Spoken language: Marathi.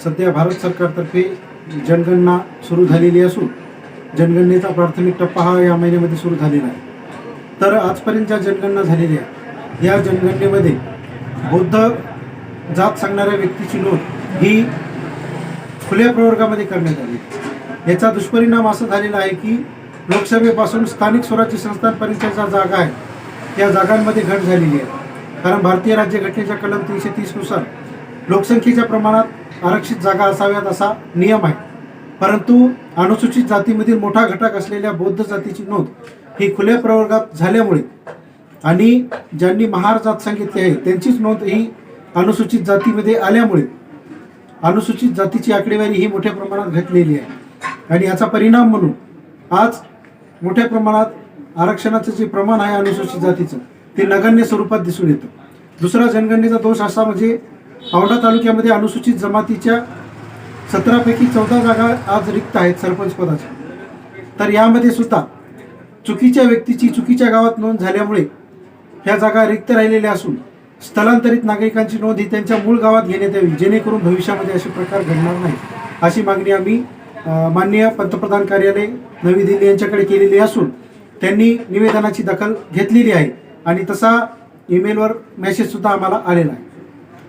सध्या भारत सरकारतर्फे जनगणना सुरू झालेली असून जनगणनेचा प्राथमिक टप्पा हा या महिन्यामध्ये सुरू झालेला आहे. तर आजपर्यंत ज्या जनगणना झालेल्या आहे या जनगणनेमध्ये बौद्ध जात सांगणाऱ्या व्यक्तीची नोंद ही खुल्या प्रवर्गामध्ये करण्यात आली. याचा दुष्परिणाम असा झालेला आहे की लोकसभेपासून स्थानिक स्वराज्य संस्थांपर्यंतच्या ज्या जागा आहेत त्या जागांमध्ये घट झालेली आहे. कारण भारतीय राज्यघटनेच्या कलम 330 नुसार लोकसंख्येच्या प्रमाणात आरक्षित जागा असाव्यात असा नियम आहे. परंतु अनुसूचित जातीमधील मोठा घटक असलेल्या बौद्ध जातीची नोंद ही खुल्या प्रवर्गात झाल्यामुळे आणि ज्यांनी महार जात सांगितली आहे त्यांचीच नोंद ही अनुसूचित जातीमध्ये आल्यामुळे अनुसूचित जातीची आकडेवारी ही मोठ्या प्रमाणात घटलेली आहे. आणि याचा परिणाम म्हणून आज मोठ्या प्रमाणात आरक्षणाचं जे प्रमाण आहे अनुसूचित जातीचं ते नगण्य स्वरूपात दिसून येतं. दुसरा जनगणनेचा दोष असा म्हणजे औंढा तालुक्यामध्ये अनुसूचित जमातीच्या 17 पैकी 14 जागा आज रिक्त आहेत सरपंच पदाच्या. तर यामध्ये सुद्धा चुकीच्या व्यक्तीची चुकीच्या गावात नोंद झाल्यामुळे ह्या जागा रिक्त राहिलेल्या असून स्थलांतरित नागरिकांची नोंद ही त्यांच्या मूळ गावात घेण्यात यावी जेणेकरून भविष्यामध्ये असे प्रकार घडणार नाही अशी मागणी आम्ही माननीय पंतप्रधान कार्यालय नवी दिल्ली यांच्याकडे केलेली असून त्यांनी निवेदनाची दखल घेतलेली आहे आणि तसा ईमेलवर मेसेज सुद्धा आम्हाला आलेला आहे.